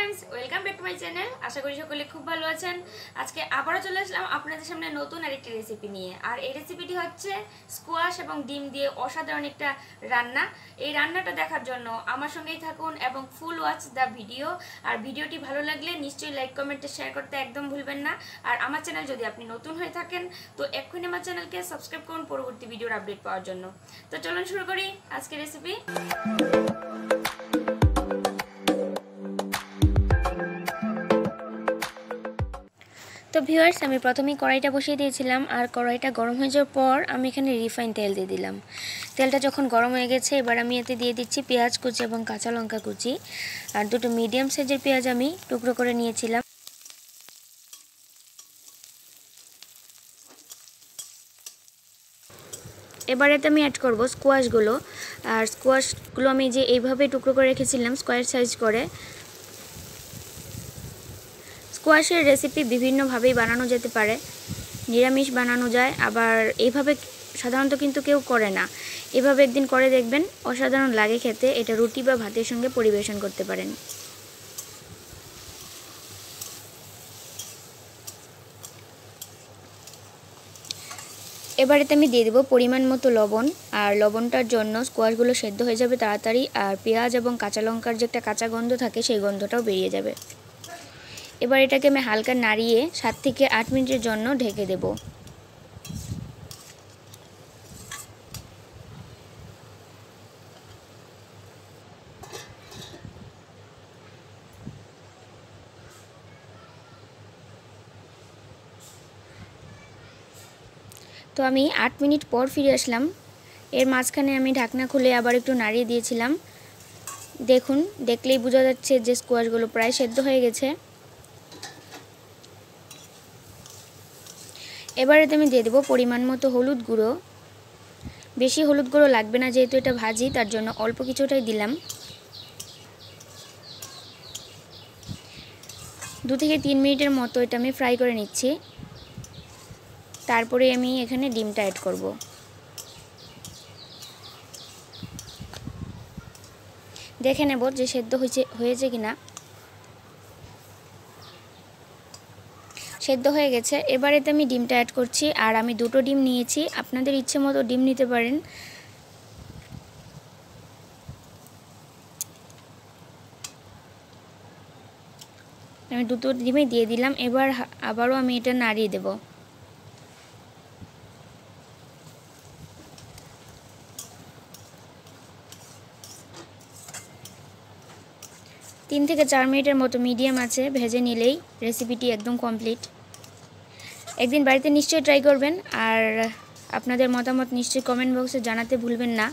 Friends welcome back to my channel. आशा करी सकले खूब भालो आछेन। आजके आबारो चले आसलाम आपनादेर सामने नतून आरेकटी रेसिपि निये। आर एई रेसिपिटी हच्छे स्कोयाश एबं डिम दिये असाधारण एकटा रान्ना। एई रान्नाटा देखार जोन्नो आमार संगेई थाकुन एबं फुल वाच द भिडियो। आर भिडियोटी भालो लागले निश्चयई लाइक कमेंटे शेयर करते एकदम भुलबेन ना। आर आमार चैनल जदि आपनि नतून हये थाकेन तो एक्षुनि आमार चैनलके सबस्क्राइब करुन परबर्ती भिडियोर आपडेट पाওয়ার জন্য। तो चलुन शुरू करी आजकेर रेसिपि। तो ভিউয়ার্স আমি প্রথমেই কড়াইটা বসিয়ে দিয়েছিলাম আর কড়াইটা গরম হয়ে যাওয়ার পর আমি এখানে রিফাইন তেল দিয়ে দিলাম। তেলটা যখন গরম হয়ে গেছে এবার আমি এতে দিয়ে দিচ্ছি পেঁয়াজ কুচি এবং কাঁচা লঙ্কা কুচি আর দুটো মিডিয়াম সাইজের পেঁয়াজ আমি টুকরো করে নিয়েছিলাম। এবার এতে আমি অ্যাড করব স্কোয়াশগুলো। আর স্কোয়াশগুলো আমি যে এইভাবে টুকরো করে রেখেছিলাম স্কোয়ার সাইজ করে। স্কোয়াশের রেসিপি বিভিন্নভাবেই বানানো যেতে পারে, নিরামিষ বানানো যায়, আবার এইভাবে সাধারণত কিন্তু কেউ করে না। এভাবে একদিন করে দেখবেন, অসাধারণ লাগে খেতে। এটা রুটি বা ভাতের সঙ্গে পরিবেশন করতে পারেন। এবারে আমি দিয়ে দেব পরিমাণ মতো লবণ। আর লবণটার জন্য স্কোয়াশগুলো সেদ্ধ হয়ে যাবে তাড়াতাড়ি, আর পেঁয়াজ এবং কাঁচা লঙ্কার যে একটা কাঁচা গন্ধ থাকে সেই গন্ধটাও বেরিয়ে যাবে। এবার এটাকে আমি হালকা নাড়িয়ে 7 থেকে 8 মিনিটের জন্য ঢেকে দেব। তো আমি 8 মিনিট পর ফিরে আসলাম। এর মাঝখানে আমি ঢাকনা খুলে আবার একটু নাড়িয়ে দিয়েছিলাম। দেখুন, দেখলেই বোঝা যাচ্ছে যে স্কোয়াশগুলো প্রায় সেদ্ধ হয়ে গেছে। এবার এতে আমি দিয়ে দেব পরিমাণ মতো হলুদ গুঁড়ো। বেশি হলুদ গুঁড়ো লাগবে না, যেহেতু এটা ভাজি, তার জন্য অল্প কিছুটাই দিলাম। 2 থেকে 3 মিনিটের মতো এটা আমি ফ্রাই করে নিচ্ছি। তারপরে আমি এখানে ডিমটা অ্যাড করব। দেখে নেব যে সেদ্ধ হয়েছে কিনা। সেদ্ধ হয়ে গেছে। এবার এতে আমি ডিমটা অ্যাড করছি। আর আমি 2টো ডিম নিয়েছি, আপনাদের ইচ্ছে মতো ডিম নিতে পারেন। আমি 2টো ডিমই দিয়ে দিলাম। এবার আবারও আমি এটা নাড়িয়ে দেব। তিন থেকে 4 মিনিটের মতো মিডিয়াম আছে ভেজে নিলেই রেসিপিটি একদম কমপ্লিট। একদিন বাড়িতে নিশ্চয়ই ট্রাই করবেন। আর আপনাদের মতামত নিশ্চয়ই কমেন্ট বক্সে জানাতে ভুলবেন না।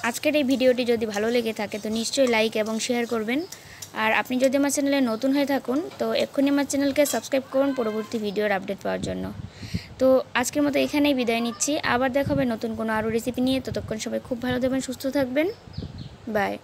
আজকের এই ভিডিওটি যদি ভালো লেগে থাকে তো নিশ্চয়ই লাইক এবং শেয়ার করবেন। আর আপনি যদি আমার চ্যানেলে নতুন হয়ে থাকুন তো এক্ষুনি আমার চ্যানেলকে সাবস্ক্রাইব করুন পরবর্তী ভিডিওর আপডেট পাওয়ার জন্য। তো আজকের মতো এখানেই বিদায় নিচ্ছি। আবার দেখা হবে নতুন কোনো আরও রেসিপি নিয়ে। ততক্ষণ সবাই খুব ভালো থাকবেন, সুস্থ থাকবেন। বাই।